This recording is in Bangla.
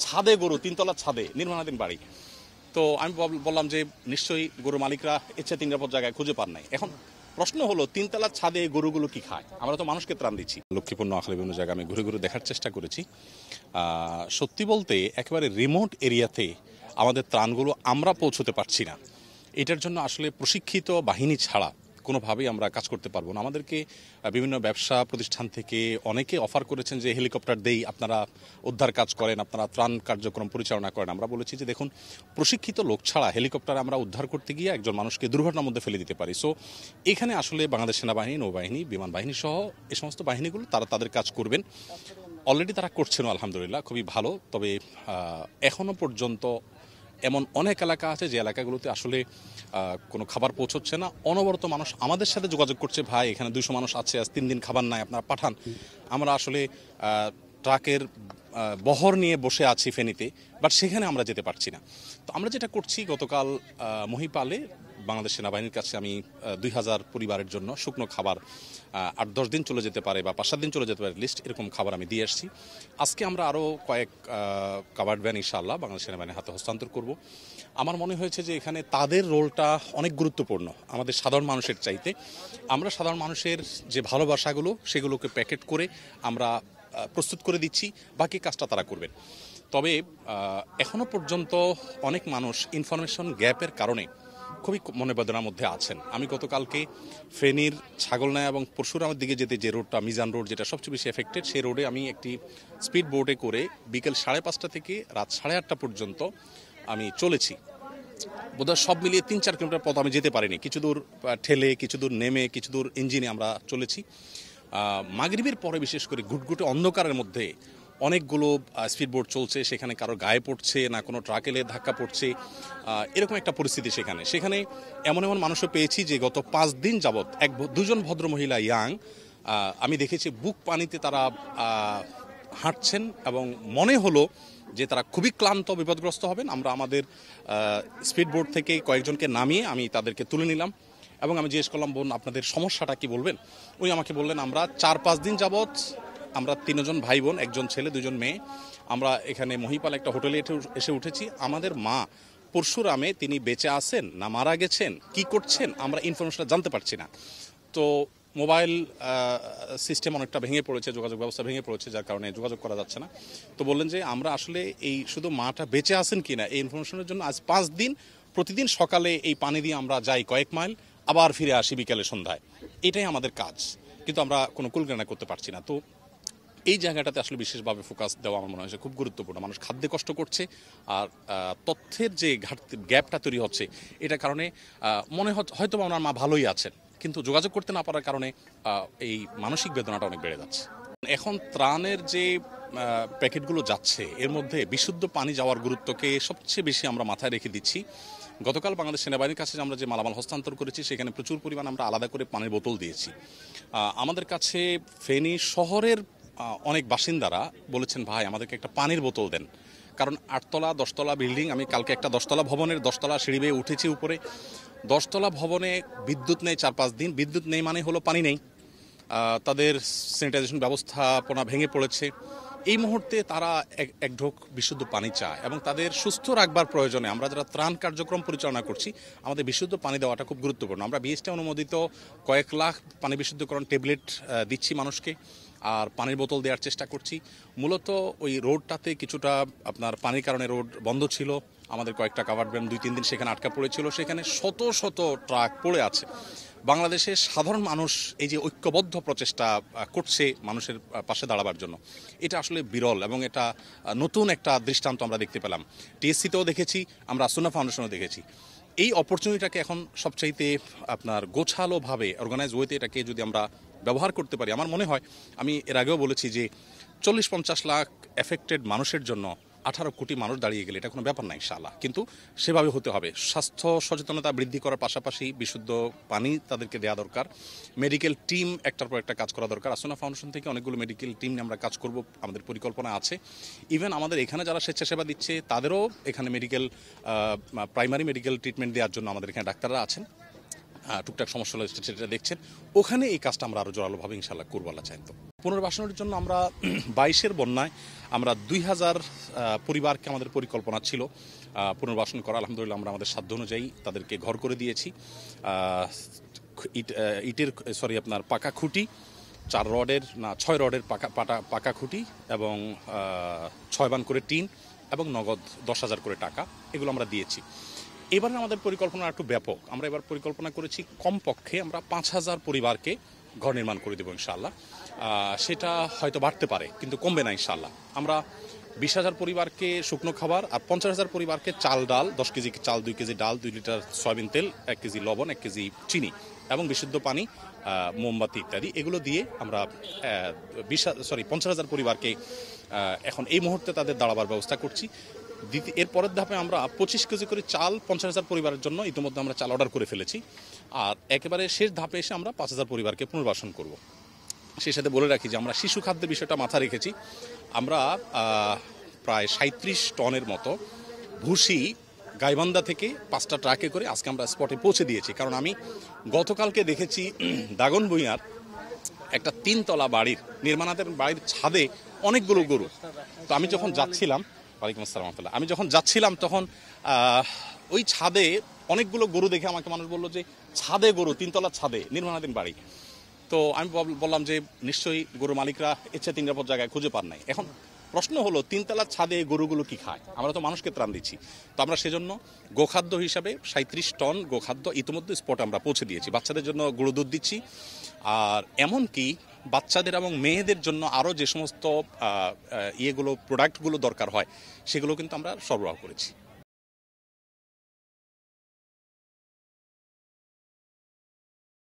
ছাদে গরু, তিনতলার ছাদে, নির্মাণাধীন বাড়ি। তো আমি বললাম যে নিশ্চয়ই গরু মালিকরা ইচ্ছে নিরাপদ জায়গায় খুঁজে পান নাই। এখন প্রশ্ন হলো, তিনতলার ছাদে গরুগুলো কি খায়? আমরা তো মানুষকে ত্রাণ দিচ্ছি। লক্ষ্মীপুর, নোয়াখালী বিভিন্ন জায়গায় আমি ঘুরে ঘুরে দেখার চেষ্টা করেছি। সত্যি বলতে একেবারে রিমোট এরিয়াতে আমাদের ত্রাণগুলো আমরা পৌঁছতে পারছি না। এটার জন্য আসলে প্রশিক্ষিত বাহিনী ছাড়া কোনোভাবেই আমরা কাজ করতে পারবো না। আমাদেরকে বিভিন্ন ব্যবসা প্রতিষ্ঠান থেকে অনেকে অফার করেছেন যে হেলিকপ্টার দেই, আপনারা উদ্ধার কাজ করেন, আপনারা ত্রাণ কার্যক্রম পরিচালনা করেন। আমরা বলেছি যে দেখুন, প্রশিক্ষিত লোক ছাড়া হেলিকপ্টার আমরা উদ্ধার করতে গিয়ে একজন মানুষকে দুর্ঘটনার মধ্যে ফেলে দিতে পারি। সো এখানে আসলে বাংলাদেশ সেনাবাহিনী, নৌবাহিনী, বিমান বাহিনী সহ এই সমস্ত বাহিনীগুলো তারা তাদের কাজ করবেন। অলরেডি তারা করছেন আলহামদুলিল্লাহ, খুবই ভালো। তবে এখনও পর্যন্ত এমন অনেক এলাকা আছে যে এলাকাগুলোতে আসলে কোনো খাবার পৌঁছচ্ছে না। অনবরত মানুষ আমাদের সাথে যোগাযোগ করছে, ভাই এখানে 200 মানুষ আছে, আজ 3 দিন খাবার নাই, আপনারা পাঠান। আমরা আসলে ট্রাকের বহর নিয়ে বসে আছি ফেনীতে, বাট সেখানে আমরা যেতে পারছি না। তো আমরা যেটা করছি, গতকাল মহিপালে বাংলাদেশ সেনাবাহিনীর কাছে আমি 2000 পরিবারের জন্য শুকনো খাবার 8-10 দিন চলে যেতে পারে বা 5-7 দিন চলে যেতে পারে লিস্ট, এরকম খাবার আমি দিয়ে আসছি। আজকে আমরা আরও কয়েক কাভার্ড ভ্যান ইনশাআল্লাহ বাংলাদেশ সেনাবাহিনীর হাতে হস্তান্তর করব। আমার মনে হয়েছে যে এখানে তাদের রোলটা অনেক গুরুত্বপূর্ণ আমাদের সাধারণ মানুষের চাইতে। আমরা সাধারণ মানুষের যে ভালোবাসাগুলো সেগুলোকে প্যাকেট করে আমরা প্রস্তুত করে দিচ্ছি, বাকি কাজটা তারা করবেন। তবে এখনও পর্যন্ত অনেক মানুষ ইনফরমেশন গ্যাপের কারণে খুবই মনোবেদনার মধ্যে আছেন। আমি গতকালকে ফেনীর ছাগলনাইয়া এবং পরশুরামের দিকে যেতে যে রোডটা, মিজান রোড, যেটা সবচেয়ে বেশি এফেক্টেড, সেই রোডে আমি একটি স্পিড বোটে করে বিকেল 5:30 থেকে রাত 8:30 পর্যন্ত আমি চলেছি। বোধহয় সব মিলিয়ে 3-4 কিলোমিটার পথ আমি যেতে পারিনি। কিছু দূর ঠেলে, কিছু দূর নেমে, কিছু দূর ইঞ্জিনে আমরা চলেছি। মাগরিবের পরে বিশেষ করে ঘুটঘুটে অন্ধকারের মধ্যে অনেকগুলো স্পিডবোট চলছে, সেখানে কারো গায়ে পড়ছে না, কোনো ট্রাক এলে ধাক্কা পড়ছে, এরকম একটা পরিস্থিতি। সেখানে এমন মানুষও পেয়েছি যে গত 5 দিন যাবৎ 2জন ভদ্রমহিলা ইয়াং, আমি দেখেছি বুক পানিতে তারা হাঁটছেন এবং মনে হলো যে তারা খুবই ক্লান্ত, বিপদগ্রস্ত হবেন। আমরা আমাদের স্পিডবোট থেকে কয়েকজনকে নামিয়ে আমি তাদেরকে তুলে নিলাম এবং আমি জিজ্ঞেস করলাম, বোন আপনাদের সমস্যাটা কি বলবেন? উনি আমাকে বললেন, আমরা 4-5 দিন যাবৎ আমরা 3 জন ভাই বোন, 1জন ছেলে 2জন মেয়ে, আমরা এখানে মহিপাল একটা হোটেলে এসে উঠেছি। আমাদের মা পরশুরামে তিনি বেঁচে আছেন না মারা গেছেন, কি করছেন, আমরা ইনফরমেশনটা জানতে পারছি না। তো মোবাইল সিস্টেম অনেকটা ভেঙে পড়েছে, যোগাযোগ ব্যবস্থা ভেঙে পড়েছে, যার কারণে যোগাযোগ করা যাচ্ছে না। তো বললেন যে আমরা আসলে এই শুধু মাটা বেঁচে আছেন কিনা এই ইনফরমেশনের জন্য আজ 5 দিন প্রতিদিন সকালে এই পানি দিয়ে আমরা যাই কয়েক মাইল, আবার ফিরে আসি বিকেলে সন্ধ্যায়। এটাই আমাদের কাজ, কিন্তু আমরা কোনো কুলকানা করতে পারছি না। তো এই জায়গাটাতে আসলে বিশেষভাবে ফোকাস দেওয়া আমার মনে হয় খুব গুরুত্বপূর্ণ। মানুষ খাদ্যে কষ্ট করছে, আর তথ্যের যে ঘাটতি, গ্যাপটা তৈরি হচ্ছে, এটার কারণে মনে হয়তো আমার মা ভালোই আছেন, কিন্তু যোগাযোগ করতে না পারার কারণে এই মানসিক বেদনাটা অনেক বেড়ে যাচ্ছে। এখন ত্রাণের যে প্যাকেটগুলো যাচ্ছে, এর মধ্যে বিশুদ্ধ পানি যাওয়ার গুরুত্বকে সবচেয়ে বেশি আমরা মাথায় রেখে দিচ্ছি। গতকাল বাংলাদেশ সেনাবাহিনীর কাছে আমরা যে মালামাল হস্তান্তর করেছি, সেখানে প্রচুর পরিমাণ আমরা আলাদা করে পানির বোতল দিয়েছি। আমাদের কাছে ফেনী শহরের অনেক বাসিন্দারা বলেছেন, ভাই আমাদেরকে একটা পানির বোতল দেন, কারণ 8তলা 10তলা বিল্ডিং, আমি কালকে একটা 10তলা ভবনের 10তলা সিঁড়ি বেয়ে উঠেছি উপরে। 10তলা ভবনে বিদ্যুৎ নেই 4-5 দিন। বিদ্যুৎ নেই মানে হলো পানি নেই, তাদের স্যানিটাইজেশন ব্যবস্থাপনা ভেঙে পড়েছে। এই মুহূর্তে তারা এক ঢোক বিশুদ্ধ পানি চায় এবং তাদের সুস্থ রাখবার প্রয়োজনে আমরা যারা ত্রাণ কার্যক্রম পরিচালনা করছি, আমাদের বিশুদ্ধ পানি দেওয়াটা খুব গুরুত্বপূর্ণ। আমরা বিএসটি অনুমোদিত কয়েক লাখ পানি বিশুদ্ধকরণ ট্যাবলেট দিচ্ছি মানুষকে, আর পানির বোতল দেওয়ার চেষ্টা করছি। মূলত ওই রোডটাতে কিছুটা আপনার পানির কারণে রোড বন্ধ ছিল, আমাদের কয়েকটা কাভার্ড ভ্যান 2-3 দিন সেখানে আটকা পড়েছিল, সেখানে শত শত ট্রাক পড়ে আছে। বাংলাদেশের সাধারণ মানুষ এই যে ঐক্যবদ্ধ প্রচেষ্টা করছে মানুষের পাশে দাঁড়াবার জন্য, এটা আসলে বিরল এবং এটা নতুন একটা দৃষ্টান্ত আমরা দেখতে পেলাম। টিএসসিতেও দেখেছি, আমরা আসুনা ফাউন্ডেশনেও দেখেছি। এই অপরচুনিটিটাকে এখন সবচাইতে আপনার গোছালোভাবে অর্গানাইজ ওয়েতে এটাকে যদি আমরা ব্যবহার করতে পারি, আমার মনে হয়, আমি এর আগেও বলেছি যে 40-50 লাখ এফেক্টেড মানুষের জন্য 18 কোটি মানুষ দাঁড়িয়ে গেলে এটা কোনো ব্যাপার না ইনশাআল্লাহ। কিন্তু সেভাবে হতে হবে। স্বাস্থ্য সচেতনতা বৃদ্ধি করার পাশাপাশি বিশুদ্ধ পানি তাদেরকে দেওয়া দরকার। মেডিকেল টিম একটার পর একটা কাজ করা দরকার। আসুনা ফাউন্ডেশন থেকে অনেকগুলো মেডিকেল টিম নিয়ে আমরা কাজ করব, আমাদের পরিকল্পনা আছে। ইভেন আমাদের এখানে যারা স্বেচ্ছাসেবা দিচ্ছে তাদেরও এখানে প্রাইমারি মেডিকেল ট্রিটমেন্ট দেওয়ার জন্য আমাদের এখানে ডাক্তাররা আছেন। টুকটাক সমস্যা হলে সেটা দেখছেন, ওখানে এই কাজটা আমরা আরও জোরালোভাবে ইনশাল্লাহ করবো আল্লাহ চাইতো। পুনর্বাসনের জন্য আমরা 22-এর বন্যায় আমরা 2000 পরিবারকে আমাদের পরিকল্পনা ছিল পুনর্বাসন করা। আলহামদুলিল্লাহ আমরা আমাদের সাধ্য অনুযায়ী তাদেরকে ঘর করে দিয়েছি। আপনার পাকা খুঁটি 6 রডের পাকা খুঁটি এবং 6 বান করে টিন এবং নগদ 10,000 করে টাকা, এগুলো আমরা দিয়েছি। এবার আমাদের পরিকল্পনা একটু ব্যাপক। আমরা এবার পরিকল্পনা করেছি কমপক্ষে আমরা 5,000 পরিবারকে ঘর নির্মাণ করে দেবো ইনশাআল্লাহ। সেটা হয়তো বাড়তে পারে কিন্তু কমবে না ইনশাআল্লাহ। আমরা 20,000 পরিবারকে শুকনো খাবার আর 50,000 পরিবারকে চাল ডাল, 10 কেজি চাল, 2 কেজি ডাল, 2 লিটার সয়াবিন তেল, 1 কেজি লবণ, 1 কেজি চিনি এবং বিশুদ্ধ পানি, মোমবাতি ইত্যাদি এগুলো দিয়ে আমরা 50,000 পরিবারকে এখন এই মুহূর্তে তাদের দাঁড়াবার ব্যবস্থা করছি। এর পরের ধাপে আমরা 25 কেজি করে চাল 50,000 পরিবারের জন্য ইতিমধ্যে আমরা চাল অর্ডার করে ফেলেছি। আর একেবারে শেষ ধাপে এসে আমরা 5,000 পরিবারকে পুনর্বাসন করব। সেই সাথে বলে রাখি যে আমরা শিশু খাদ্যের বিষয়টা মাথায় রেখেছি। আমরা প্রায় 37 টনের মতো ভুসি গাইবান্ধা থেকে 5টা ট্রাকে করে আজকে আমরা স্পটে পৌঁছে দিয়েছি। কারণ আমি গতকালকে দেখেছি দাগনভূঞার একটা 3তলা নির্মাণাধীন বাড়ির ছাদে অনেকগুলো গরু। তো আমি যখন যাচ্ছিলাম, ওয়ালাইকুম আসসালাম, আমি যখন যাচ্ছিলাম তখন ওই ছাদে অনেকগুলো গরু দেখে আমাকে মানুষ বললো যে ছাদে গরু, 3তলা ছাদে নির্মাণাধীন বাড়ি। তো আমি বললাম যে নিশ্চয়ই গরু মালিকরা ইচ্ছে নিরাপদ জায়গায় খুঁজে পান নাই। এখন প্রশ্ন হলো 3তলার ছাদে গরুগুলো কি খায়? আমরা তো মানুষকে ত্রাণ দিচ্ছি। তো আমরা সেজন্য গোখাদ্য হিসাবে 37 টন গোখাদ্য ইতিমধ্যে স্পটে আমরা পৌঁছে দিয়েছি। বাচ্চাদের জন্য গরু দুধ দিচ্ছি, আর এমনকি বাচ্চাদের এবং মেয়েদের জন্য আরও যে সমস্ত প্রোডাক্টগুলো দরকার হয় সেগুলো কিন্তু আমরা সরবরাহ করেছি।